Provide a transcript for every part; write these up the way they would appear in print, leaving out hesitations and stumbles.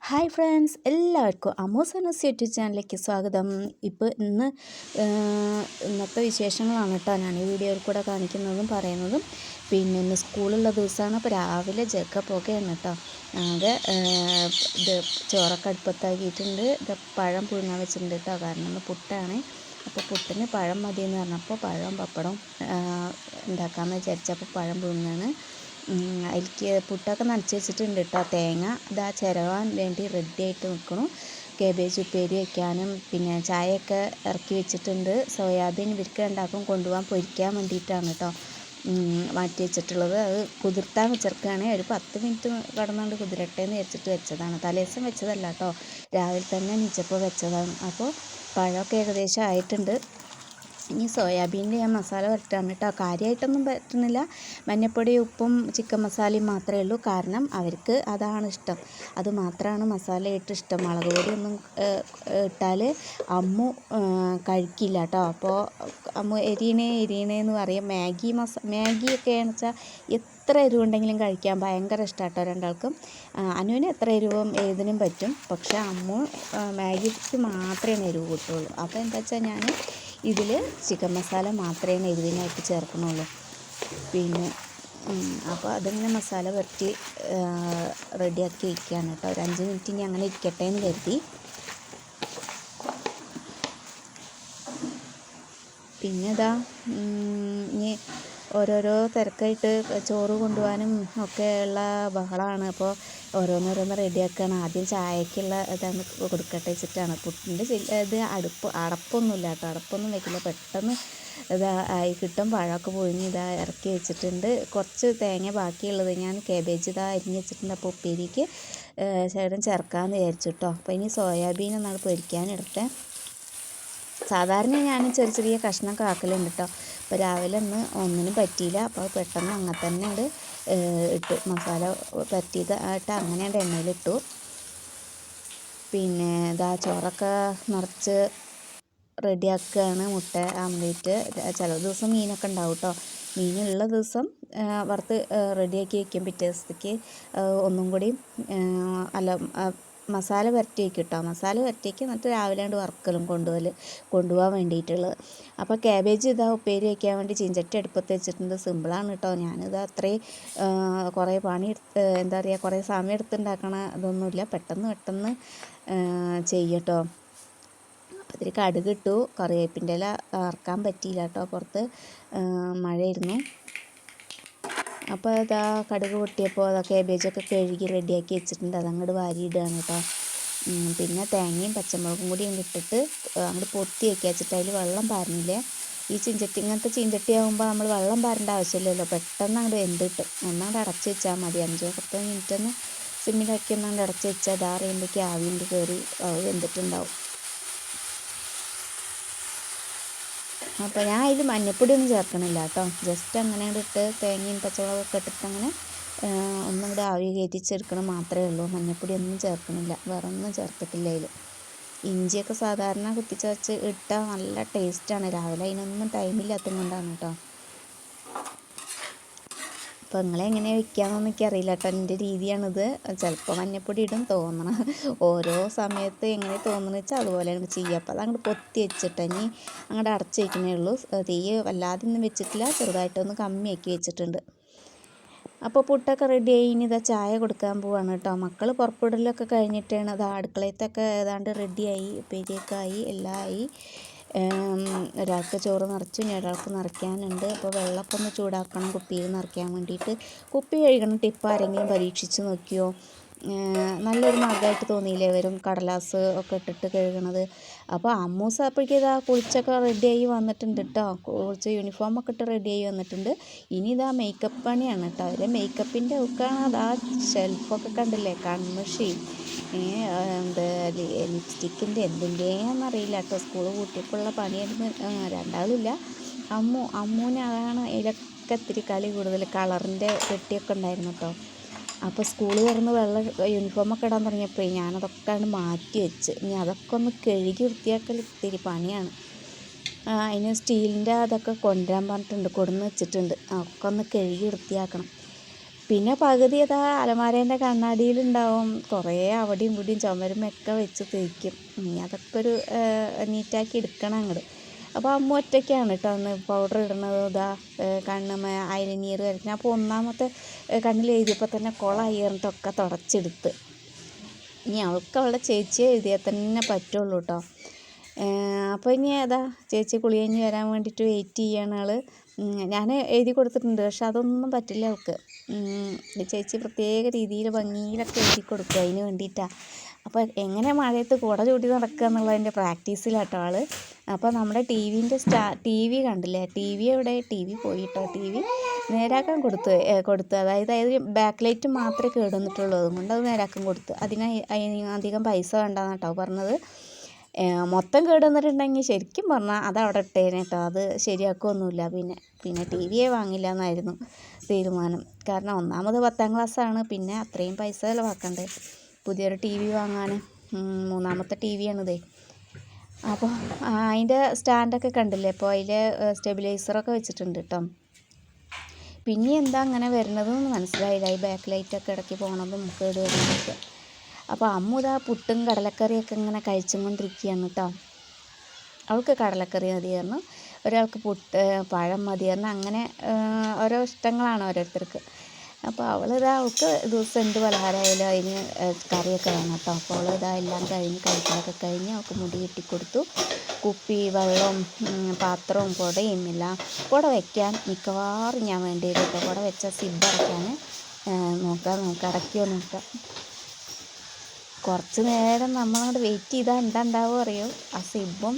Hi friends, എല്ലാവർക്കും അമ്മൂസ് YouTube ചാനലിലേക്ക് സ്വാഗതം. ഇന്നത്തെ വിശേഷങ്ങളാണ് കേട്ടോ ഞാൻ ഈ വീഡിയോയിൽ കൂടെ കാണിക്കുന്നതും പറയുന്നതും. പിന്നെ ഇന്ന് സ്കൂളുള്ള ദിവസമാണ്. അപ്പോൾ രാവിലെ പുകയാണ് കേട്ടോ. ആകെ ഇത് ചോറൊക്കെ അടുപ്പത്താക്കിയിട്ടുണ്ട്. പഴം പുഴുങ്ങാൻ വെച്ചിട്ടുണ്ട് കേട്ടോ. കാരണം ഇന്ന് പുട്ടാണ്. അപ്പോൾ പുട്ടിന് പഴം മതിയെന്ന് പറഞ്ഞപ്പോൾ പഴം പപ്പടം ഉണ്ടാക്കാമെന്ന് വിചാരിച്ചപ്പോൾ പഴം പുഴുങ്ങാണ്. അതിലേക്ക് പുട്ടൊക്കെ നനച്ച് വെച്ചിട്ടുണ്ട് കേട്ടോ. തേങ്ങ ഇതാ ചിരവാൻ വേണ്ടി റെഡി ആയിട്ട് നിൽക്കണം. കേബേജ് ഉപ്പേരി വയ്ക്കാനും പിന്നെ ചായയൊക്കെ ഇറക്കി വെച്ചിട്ടുണ്ട്. സോയാബീൻ ഇവർക്ക് ഉണ്ടാക്കും കൊണ്ടുപോകാൻ പൊരിക്കാൻ വേണ്ടിയിട്ടാണ് കേട്ടോ മാറ്റി വെച്ചിട്ടുള്ളത്. അത് കുതിർത്താൻ വെച്ചിരിക്കുകയാണ്. ഒരു 10 മിനിറ്റ് കടന്നുകൊണ്ട് കുതിരട്ടെ എന്ന് വെച്ചിട്ട് വെച്ചതാണ്. തലേദിവസം വെച്ചതല്ല കേട്ടോ, രാവിലെ തന്നെ എണീച്ചപ്പോൾ വെച്ചതാണ്. അപ്പോൾ പഴമൊക്കെ ഏകദേശം ആയിട്ടുണ്ട്. ഇനി സോയാബീനിൽ ഞാൻ മസാല വരട്ടാണ് കേട്ടോ. കാര്യമായിട്ടൊന്നും പറ്റുന്നില്ല. മഞ്ഞൾപ്പൊടി ഉപ്പും ചിക്കൻ മസാലയും മാത്രമേ ഉള്ളൂ. കാരണം അവർക്ക് അതാണ് ഇഷ്ടം, അത് മാത്രമാണ് മസാല ഇട്ട് ഇഷ്ടം. മുളക് പൊടിയൊന്നും ഇട്ടാൽ അമ്മു കഴിക്കില്ല കേട്ടോ. അപ്പോൾ അമ്മു എരിയണേന്ന് പറയും. മാഗിയൊക്കെയാണെന്ന് വെച്ചാൽ എത്ര എരിവുണ്ടെങ്കിലും കഴിക്കാൻ ഭയങ്കര ഇഷ്ടമാണ് കേട്ടോ രണ്ടാൾക്കും. അനുവിന് എത്ര എരിവും ഏതിനും പറ്റും. പക്ഷേ അമ്മു മാഗിക്ക് മാത്രമേ എരിവ് കൂട്ടുള്ളൂ. അപ്പോൾ എന്താ വെച്ചാൽ ഞാൻ ഇതിൽ ചിക്കൻ മസാല മാത്രമേ എരിവിനായിട്ട് ചേർക്കണുള്ളൂ. പിന്നെ അപ്പോൾ അതിങ്ങനെ മസാല പുരട്ടി റെഡിയാക്കി വയ്ക്കുകയാണ് കേട്ടോ. ഒരു 5 മിനിറ്റ് ഇനി അങ്ങനെ ഇരിക്കട്ടെ എന്ന് കരുതി. പിന്നെ ഇതാ ഇനി ഓരോരോ തിരക്കായിട്ട് ചോറ് കൊണ്ടുപോകാനും ഒക്കെ ഉള്ള ബഹളമാണ്. അപ്പോൾ ഓരോന്നോരോന്ന് റെഡിയാക്കുകയാണ്. ആദ്യം ചായക്കുള്ള ഇതാണ് കൊടുക്കട്ടെ വെച്ചിട്ടാണ്. പുട്ടിൻ്റെ ഇത് അടപ്പൊന്നുമില്ല കേട്ടോ. അടപ്പൊന്നും വയ്ക്കില്ല. പെട്ടെന്ന് ഇതാ ആയി കിട്ടും. പഴമൊക്കെ പുഴുങ്ങി ഇതാ ഇറക്കി വെച്ചിട്ടുണ്ട്. കുറച്ച് തേങ്ങ ബാക്കിയുള്ളത് ഞാൻ കേബേജ് ഇതാ അരിഞ്ഞ് വെച്ചിട്ടുണ്ട്. അപ്പോൾ ഉപ്പേരിക്ക് ശകലം ചേർക്കാമെന്ന് വിചാരിച്ചു കേട്ടോ. അപ്പോൾ ഇനി സോയാബീൻ ഒന്നാണ് പൊരിക്കാനെടുത്തേ. സാധാരണ ഞാൻ ചെറിയ കഷ്ണമൊക്കെ ആക്കലുണ്ട് കേട്ടോ. അപ്പോൾ രാവിലെ ഒന്നിനും പറ്റിയില്ല. അപ്പോൾ പെട്ടെന്ന് അങ്ങനെ തന്നെ ഇട്ടു. മസാല പറ്റിയതായിട്ട് അങ്ങനെ എണ്ണയിലിട്ടു. പിന്നെ ഇതാ ചോറൊക്കെ നിറച്ച് റെഡിയാക്കുകയാണ്. മുട്ട ആംലേറ്റ്. ചില ദിവസം മീനൊക്കെ ഉണ്ടാവും കേട്ടോ. മീനുള്ള ദിവസം വറുത്ത് റെഡിയാക്കി വയ്ക്കും. പിറ്റേ ദിവസത്തേക്ക് ഒന്നും കൂടി മസാല പുരട്ടി വയ്ക്കും കേട്ടോ. മസാല പുരട്ടിക്ക് എന്നിട്ട് രാവിലെ വറുക്കലും കൊണ്ടുപോകാൻ വേണ്ടിയിട്ടുള്ളത്. അപ്പോൾ കാബേജ് ഇതാ ഉപ്പേരി വയ്ക്കാൻ വേണ്ടി ചീഞ്ചട്ടി അടുപ്പത്ത് വെച്ചിട്ടുണ്ട്. സിമ്പിളാണ് കേട്ടോ. ഞാനിത് അത്രയും കുറേ എന്താ പറയുക, കുറേ സമയം എടുത്തുണ്ടാക്കണ ഇതൊന്നുമില്ല. പെട്ടെന്ന് ചെയ്യട്ടോ. അപ്പോൾ ഇതിൽ കടുക് ഇട്ടു. കറിവേപ്പിൻ്റെ ഇല വറുക്കാൻ പറ്റിയില്ല കേട്ടോ, പുറത്ത് മഴയായിരുന്നു. അപ്പോൾ അതാ കടുക് പൊട്ടിയപ്പോൾ അതാ കേബേജൊക്കെ കഴുകി റെഡിയാക്കി വെച്ചിട്ടുണ്ട്. അതങ്ങോട്ട് വാരിയിടുകയാണ് കേട്ടോ. പിന്നെ തേങ്ങയും പച്ചമുളകും കൂടി ഇട്ടിട്ട് അങ്ങോട്ട് പൊത്തി വയ്ക്കുക വെച്ചിട്ട് അതിൽ വെള്ളം പാരുന്നില്ലേ. ഈ ഇങ്ങനത്തെ ചീഞ്ചട്ടി ആകുമ്പോൾ നമ്മൾ വെള്ളം പാരേണ്ട ആവശ്യമില്ലല്ലോ. പെട്ടെന്ന് അങ്ങോട്ട് വെന്തിട്ട് ഒന്നങ്ങോട്ട് അടച്ച് വെച്ചാൽ മതി. 5-10 മിനിറ്റ് ഒന്ന് സിമ്മിലാക്കി ഒന്നങ്ങോട്ട് അടച്ച് വെച്ചാൽ അതാ അറിയുമ്പോഴേക്ക് ആവിൻ്റെ കയറി വെന്തിട്ടുണ്ടാവും. അപ്പോൾ ഞാൻ അതിൽ മഞ്ഞൾപ്പൊടി ഒന്നും ചേർക്കണില്ല കേട്ടോ. ജസ്റ്റ് അങ്ങനെ ഇട്ട് തേങ്ങയും പച്ചമുളകൊക്കെ ഇട്ടിട്ട് അങ്ങനെ ഒന്നും കൂടെ ആവി കയറ്റിച്ചെടുക്കണം മാത്രമേ ഉള്ളൂ. മഞ്ഞൾപ്പൊടി ഒന്നും ചേർക്കണില്ല, വേറെ ഒന്നും ചേർത്തിട്ടില്ല അതിൽ. ഇഞ്ചിയൊക്കെ സാധാരണ കുത്തിച്ചതച്ച് ഇട്ടാൽ നല്ല ടേസ്റ്റാണ്. രാവിലെ അതിനൊന്നും ടൈമില്ലാത്തത് കൊണ്ടാണ് കേട്ടോ. അപ്പോൾ നിങ്ങളെങ്ങനെ വയ്ക്കാമെന്നൊന്നും എനിക്കറിയില്ല കേട്ടോ. എൻ്റെ രീതിയാണിത്. ചിലപ്പോൾ മഞ്ഞൾപ്പൊടി ഇടും തോന്നണം. ഓരോ സമയത്ത് എങ്ങനെ തോന്നുന്നു വെച്ചാൽ അതുപോലെയാണ് ചെയ്യുക. അപ്പോൾ അതങ്ങോട്ട് പൊത്തി വെച്ചിട്ട് ഇനി അങ്ങോട്ട് അടച്ച് വയ്ക്കുന്നേ ഉള്ളൂ. തീ വല്ലാതെ ഒന്നും വെച്ചിട്ടില്ല, ചെറുതായിട്ടൊന്ന് കമ്മിയാക്കി വെച്ചിട്ടുണ്ട്. അപ്പോൾ പുട്ടൊക്കെ റെഡിയായി. ഇനി ഇതാ ചായ കൊടുക്കാൻ പോവാണ് കേട്ടോ. മക്കൾ പുറപ്പെടലൊക്കെ കഴിഞ്ഞിട്ടാണ് അത് അടുക്കളയത്തൊക്കെ ഏതാണ്ട് റെഡിയായി. ഉപ്പേരിയൊക്കെ ആയി, എല്ലാം ആയി. ഒരാൾക്ക് ചോറ് നിറച്ചു, ഇനി ഒരാൾക്ക് നിറയ്ക്കാനുണ്ട്. അപ്പോൾ വെള്ളമൊക്കെ ഒന്ന് ചൂടാക്കണം കുപ്പിയിൽ നിറയ്ക്കാൻ വേണ്ടിയിട്ട്. കുപ്പി കഴുകണം ടിപ്പ് ആരെങ്കിലും പരീക്ഷിച്ച് നോക്കിയോ? നല്ലൊരു മാർഗ്ഗമായിട്ട് തോന്നിയില്ലേ വെറും കടലാസ് ഒക്കെ ഇട്ടിട്ട് കഴുകണത്. അപ്പോൾ അമ്മൂസ് അപ്പോഴേക്കും ഇതാ കുളിച്ചൊക്കെ റെഡിയായി വന്നിട്ടുണ്ട് കേട്ടോ. കുളിച്ച് യൂണിഫോമൊക്കെ ഇട്ട് റെഡിയായി വന്നിട്ടുണ്ട്. ഇനി ഇതാ മേക്കപ്പ് പണിയാണ് കേട്ടോ. അതിൽ മേക്കപ്പിൻ്റെ ഒക്കെയാണ് അതാ ഷെൽഫൊക്കെ കണ്ടില്ലേ, കൺമഷി എന്താ ലിപ്സ്റ്റിക്കിൻ്റെ എന്തിൻ്റെയെന്നറിയില്ല കേട്ടോ. സ്കൂൾ കൂട്ടിയപ്പോഴുള്ള പണിയായിരുന്നു. രണ്ടാളില്ല, അമ്മൂന് അതാണ് ഇതിലൊക്കെ ഇത്തിരി കളി കൂടുതൽ. കളറിൻ്റെ പെട്ടിയൊക്കെ ഉണ്ടായിരുന്നു കേട്ടോ. അപ്പോൾ സ്കൂൾ തുറന്ന് യൂണിഫോമൊക്കെ ഇടാൻ തുടങ്ങിയപ്പോൾ ഞാനതൊക്കെ മാറ്റി വെച്ച്. ഇനി അതൊക്കെ ഒന്ന് കഴുകി വൃത്തിയാക്കൽ ഇത്തിരി പണിയാണ്. അതിന് സ്റ്റീലിൻ്റെ അതൊക്കെ കൊണ്ടുവരാൻ പറഞ്ഞിട്ടുണ്ട്, കൊടുന്ന് വെച്ചിട്ടുണ്ട്. ഒക്കെ ഒന്ന് കഴുകി വൃത്തിയാക്കണം. പിന്നെ പകുതി അതാ അലമാരേൻ്റെ കണ്ണാടിയിലുണ്ടാവും, കുറേ അവിടെയും ഇവിടെയും ചുമരുമൊക്കെ വെച്ച് തേക്കും. അതൊക്കെ ഒരു നീറ്റാക്കി എടുക്കണം അങ്ങോട്ട്. അപ്പോൾ അമ്മ ഒറ്റയ്ക്കാണ് കേട്ടോ അന്ന് പൗഡർ ഇടുന്നത്. ഇതാ കണ്ണുമ ഐലൈനർ വരയ്ക്കണം. അപ്പോൾ ഒന്നാമത്തെ കണ്ണിൽ എഴുതിയപ്പോൾ തന്നെ കുളമായി പറഞ്ഞിട്ടൊക്കെ തുടച്ചെടുത്ത്. ഇനി അവൾക്ക് അവളുടെ ചേച്ചിയെ എഴുതിയാൽ തന്നെ പറ്റുള്ളൂ കേട്ടോ. അപ്പോൾ ഇനി അതാ ചേച്ചി കുളി കഴിഞ്ഞ് വരാൻ വേണ്ടിയിട്ട് വെയിറ്റ് ചെയ്യാണ് ആൾ. ഞാൻ എഴുതി കൊടുത്തിട്ടുണ്ട്, പക്ഷെ അതൊന്നും പറ്റില്ല അവൾക്ക്. ചേച്ചി പ്രത്യേക രീതിയിൽ ഭംഗിയിലൊക്കെ എഴുതി കൊടുക്കും അതിന് വേണ്ടിയിട്ടാണ്. അപ്പോൾ എങ്ങനെ മഴയത്ത് കുട ചൂടി നടക്കുക എന്നുള്ളതിൻ്റെ പ്രാക്ടീസിലാട്ടോ ആൾ. അപ്പോൾ നമ്മുടെ ടി വി കണ്ടില്ലേ, ടി വി എവിടെ, ടി വി പോയിട്ടോ. ടി വി നേരാക്കാൻ കൊടുത്തു അതായത് ബാക്ക് ലൈറ്റ് മാത്രമേ കേടുവന്നിട്ടുള്ളൂ, അതുകൊണ്ട് അത് നേരാക്കാൻ കൊടുത്തു. അധികം പൈസ വേണ്ടെന്ന് കേട്ടോ പറഞ്ഞത്. മൊത്തം കേടുവന്നിട്ടുണ്ടെങ്കിൽ ശരിക്കും പറഞ്ഞാൽ അത് അവിടെ ഇട്ടേനെ കേട്ടോ, അത് ശരിയാക്കുകയൊന്നുമില്ല. പിന്നെ ടി വിയെ വാങ്ങില്ല എന്നായിരുന്നു തീരുമാനം. കാരണം ഒന്നാമത് 10ാം ക്ലാസ്സാണ്, പിന്നെ അത്രയും പൈസ ചിലവാക്കണ്ടേ പുതിയൊരു ടി വി വാങ്ങാൻ. 3ാമത്തെ ടി വിയാണിതേ. അപ്പോൾ അതിൻ്റെ സ്റ്റാൻഡൊക്കെ കണ്ടില്ലേ, അപ്പോൾ അതിൽ സ്റ്റെബിലൈസറൊക്കെ വെച്ചിട്ടുണ്ട് കേട്ടോ. പിന്നെ എന്താ അങ്ങനെ വരുന്നതെന്ന് മനസ്സിലായില്ല, ഈ ബാക്ക് ലൈറ്റൊക്കെ ഇടയ്ക്ക് പോകണതും കേട് വരുന്നതൊക്കെ. അപ്പോൾ അമ്മ ഇതാ പുട്ടും കടലക്കറിയൊക്കെ ഇങ്ങനെ കഴിച്ചും കൊണ്ടിരിക്കുകയാണ് കേട്ടോ. അവൾക്ക് കടലക്കറി മതിയായിരുന്നു, ഒരാൾക്ക് പഴം മതിയായിരുന്നു. അങ്ങനെ ഓരോ ഇഷ്ടങ്ങളാണ് ഓരോരുത്തർക്ക്. അപ്പോൾ അവൾക്ക് ദിവസം എന്ത് പലഹാരമായാലും അതിന് കറിയൊക്കെ വേണം കേട്ടോ. അപ്പോൾ അവളിതാ എല്ലാം കഴിഞ്ഞ് കഴിക്കലൊക്കെ കഴിഞ്ഞ് അവൾക്ക് മുടി കെട്ടിക്കൊടുത്തു. കുപ്പി, വെള്ളവും പാത്രവും കുടയും എല്ലാം. കുട വയ്ക്കാൻ മിക്കവാറും ഞാൻ വേണ്ടി വരും കേട്ടോ. കുട വെച്ച സിബ് അടയ്ക്കാൻ അടയ്ക്കുമോ നോക്കാം. കുറച്ച് നേരം നമ്മളങ്ങോട്ട് വെയിറ്റ് ചെയ്താൽ എന്താണ്ടാവും അറിയോ, ആ സിബും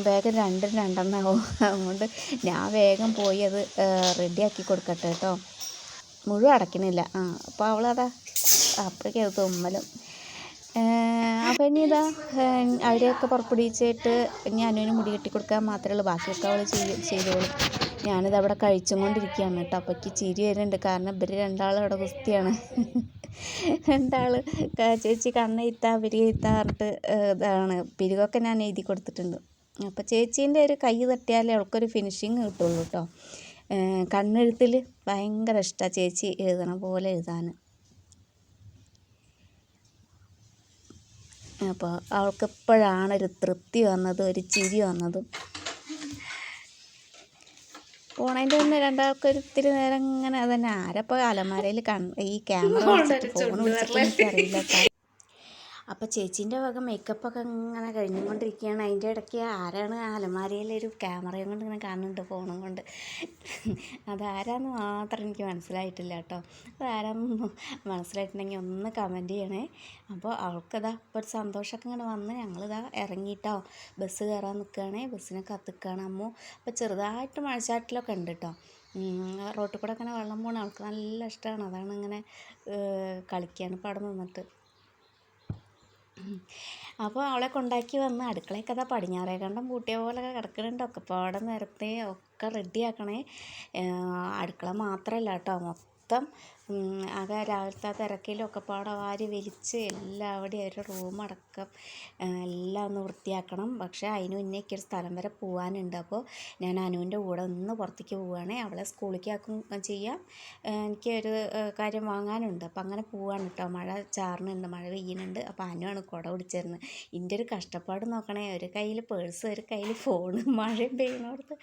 വേഗം രണ്ടെണ്ണമാവും. അതുകൊണ്ട് ഞാൻ വേഗം പോയി അത് റെഡിയാക്കി കൊടുക്കട്ടെ കേട്ടോ. മുഴുവൻ അടയ്ക്കണില്ല. അപ്പോൾ അവളതാ അപ്പോഴേക്കും അത് തുമ്മലും. അപ്പോൾ ഇനി ഇതാ അവരെയൊക്കെ പുറപ്പെടുവിച്ചിട്ട് ഇനി അനുവിന് മുടി കെട്ടി കൊടുക്കാൻ മാത്രമേ ഉള്ളൂ, ബാക്കിയൊക്കെ അവൾ ചെയ്തോളും. ഞാനിത് അവിടെ കഴിച്ചും കൊണ്ടിരിക്കുകയാണ് കേട്ടോ. അപ്പോൾ എനിക്ക് ചിരി വരുന്നുണ്ട്, കാരണം ഇവർ രണ്ടാളും അവിടെ കുസ്തിയാണ്. രണ്ടാൾ ചേച്ചി കണ്ണെഴുത്താ പിരികെഴുത്താ പറഞ്ഞിട്ട് ഇതാണ്. പിരികൊക്കെ ഞാൻ എഴുതി കൊടുത്തിട്ടുണ്ട്. അപ്പോൾ ചേച്ചീൻ്റെ ഒരു കൈ തട്ടിയാലേ അവൾക്കൊരു ഫിനിഷിങ് കിട്ടുള്ളൂ കേട്ടോ. കണ്ണെഴുത്തിൽ ഭയങ്കര ഇഷ്ടമാണ് ചേച്ചി എഴുതണ പോലെ എഴുതാൻ. അപ്പോൾ അവൾക്കിപ്പോഴാണ് ഒരു തൃപ്തി വന്നതും ഒരു ചിരി വന്നതും. പോണതിൻ്റെ മുന്നേ രണ്ടാൾക്കൊരു ഇത്തിരി നേരം ഇങ്ങനെ അതന്നെ. ആരപ്പോൾ അലമാരയിൽ ഈ ക്യാമറ വെച്ചിട്ട് ഫോൺ വിളിച്ചിട്ട് എനിക്കറിയില്ല. അപ്പോൾ ചേച്ചീൻ്റെ വക മേക്കപ്പൊക്കെ ഇങ്ങനെ കഴിഞ്ഞുകൊണ്ടിരിക്കുകയാണ്. അതിൻ്റെ ഇടയ്ക്ക് ആരാണ് അലമാരയിലൊരു ക്യാമറയും കൊണ്ട് ഇങ്ങനെ കാണുന്നുണ്ട്, ഫോണും കൊണ്ട്. അതാരാന്ന് മാത്രം എനിക്ക് മനസ്സിലായിട്ടില്ല കേട്ടോ. അതാരാന്ന് മനസ്സിലായിട്ടുണ്ടെങ്കിൽ ഒന്ന് കമൻറ്റ് ചെയ്യണേ. അപ്പോൾ അവൾക്കതാ ഇപ്പോൾ ഒരു സന്തോഷമൊക്കെ ഇങ്ങനെ വന്ന് ഞങ്ങളിതാ ഇറങ്ങിയിട്ടോ, ബസ് കയറാൻ നിൽക്കുകയാണേ. ബസ്സിനെ കത്തിക്കുകയാണ് അമ്മു. അപ്പോൾ ചെറുതായിട്ട് മഴച്ചാട്ടിലൊക്കെ ഉണ്ട് കേട്ടോ. റോട്ടിൽ കൂടെ ഇങ്ങനെ വെള്ളം പോകണം, അവൾക്ക് നല്ല ഇഷ്ടമാണ്. അതാണ് ഇങ്ങനെ കളിക്കുകയാണ് ഇപ്പോൾ അവിടെ നിന്നിട്ട്. അപ്പോൾ അവളെ കൊണ്ടാക്കി വന്ന് അടുക്കളയൊക്കെ അതാ പടിഞ്ഞാറേ കണ്ടം പൂട്ടിയ പോലെയൊക്കെ കിടക്കുന്നുണ്ട്. ഒക്കെ പാടെ നേരത്തെ ഒക്കെ റെഡിയാക്കണേ. അടുക്കള മാത്രമല്ല കേട്ടോ, മൊത്തം ആകെ രാവിലത്തെ തിരക്കിലൊക്കെ പാടെ വാരി വലിച്ച് എല്ലാവിടെയും ഒരു റൂമടക്കം എല്ലാം ഒന്ന് വൃത്തിയാക്കണം. പക്ഷേ അതിന് മുന്നേക്ക് ഒരു സ്ഥലം വരെ പോകാനുണ്ട്. അപ്പോൾ ഞാൻ അനുവിൻ്റെ കൂടെ ഒന്ന് പുറത്തേക്ക് പോവുകയാണെ. അവളെ സ്കൂളിലേക്ക് ആക്കും ചെയ്യാം, എനിക്കൊരു കാര്യം വാങ്ങാനുണ്ട്. അപ്പം അങ്ങനെ പോവാണ് കേട്ടോ. മഴ ചാറുന്നുണ്ട്, മഴ പെയ്യുന്നുണ്ട്. അപ്പോൾ അനുവാണ് കുട പിടിച്ചിരുന്നത്. എൻ്റെ ഒരു കഷ്ടപ്പാട് നോക്കണേ, ഒരു കയ്യിൽ പേഴ്സ്, ഒരു കയ്യിൽ ഫോണ്, മഴയും പെയ്യുന്നിടത്ത്.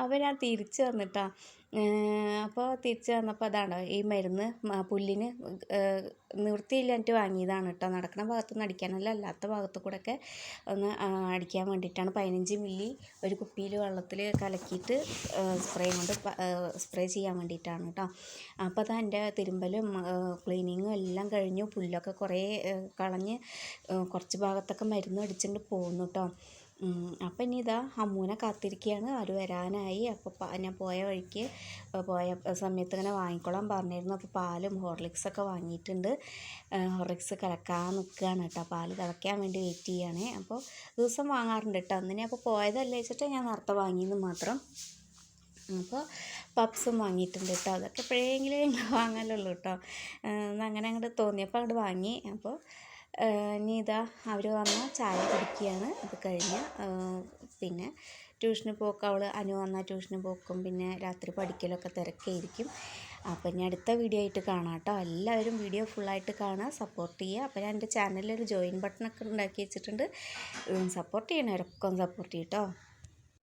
അപ്പോൾ ഞാൻ തിരിച്ച് വന്നിട്ടാ. അപ്പോൾ തിരിച്ച് വന്നപ്പോൾ അതാണ് ഈ മരുന്ന് പുല്ലിന് നിവൃത്തിയില്ലാഞ്ഞിട്ട് വാങ്ങിയതാണ് കേട്ടോ. നടക്കുന്ന ഭാഗത്തുനിന്ന് അടിക്കാനല്ല, അല്ലാത്ത ഭാഗത്തു കൂടെയൊക്കെ ഒന്ന് അടിക്കാൻ വേണ്ടിയിട്ടാണ്. 15 മില്ലി ഒരു കുപ്പിയിൽ വെള്ളത്തിൽ കലക്കിയിട്ട് സ്പ്രേ ചെയ്യാൻ വേണ്ടിയിട്ടാണ് കേട്ടോ. അപ്പോൾ അത് എൻ്റെ തിരുമ്പലും ക്ലീനിങ്ങും എല്ലാം കഴിഞ്ഞു. പുല്ലൊക്കെ കുറേ കളഞ്ഞ് കുറച്ച് ഭാഗത്തൊക്കെ മരുന്ന് അടിച്ചിട്ട് പോകുന്നു കേട്ടോ. അപ്പം ഇനി ഇതാ അമ്മൂനെ കാത്തിരിക്കുകയാണ്. അവർ വരാനായി. അപ്പോൾ ഞാൻ പോയ സമയത്ത് ഇങ്ങനെ വാങ്ങിക്കോളാൻ പറഞ്ഞിരുന്നു. അപ്പോൾ പാലും ഹോർലിക്സൊക്കെ വാങ്ങിയിട്ടുണ്ട്. ഹോർലിക്സ് കലക്കാൻ നിൽക്കുകയാണ് കേട്ടോ. പാൽ തിളയ്ക്കാൻ വേണ്ടി വെയിറ്റ് ചെയ്യുകയാണേ. അപ്പോൾ ദിവസം വാങ്ങാറുണ്ട് കേട്ടോ. അന്നിനെ അപ്പോൾ പോയതല്ലേ വെച്ചിട്ട് ഞാൻ നേരത്തെ വാങ്ങിയെന്ന് മാത്രം. അപ്പോൾ പപ്സും വാങ്ങിയിട്ടുണ്ട് കേട്ടോ. അതൊക്കെ എപ്പോഴെങ്കിലും ഞങ്ങൾ വാങ്ങാനുള്ളൂ കേട്ടോ. അങ്ങനെ അങ്ങോട്ട് തോന്നിയപ്പോൾ അങ്ങോട്ട് വാങ്ങി. അപ്പോൾ ഇനി ഇതാ അവർ വന്നാൽ ചായ കുടിക്കുകയാണ്. അത് കഴിഞ്ഞ് പിന്നെ ട്യൂഷന് പോക്ക്, അനു വന്നാൽ ട്യൂഷന് പോക്കും പിന്നെ രാത്രി പഠിക്കലൊക്കെ തിരക്കായിരിക്കും. അപ്പോൾ ഇനി അടുത്ത വീഡിയോ ആയിട്ട് കാണാം കേട്ടോ. എല്ലാവരും വീഡിയോ ഫുള്ളായിട്ട് കാണുക, സപ്പോർട്ട് ചെയ്യുക. അപ്പോൾ ഞാൻ എൻ്റെ ചാനലിൽ ഒരു ജോയിൻ ബട്ടണൊക്കെ ഉണ്ടാക്കി വെച്ചിട്ടുണ്ട്. സപ്പോർട്ട് ചെയ്യണവരൊക്കെ ഒന്ന് സപ്പോർട്ട് ചെയ്യും കേട്ടോ.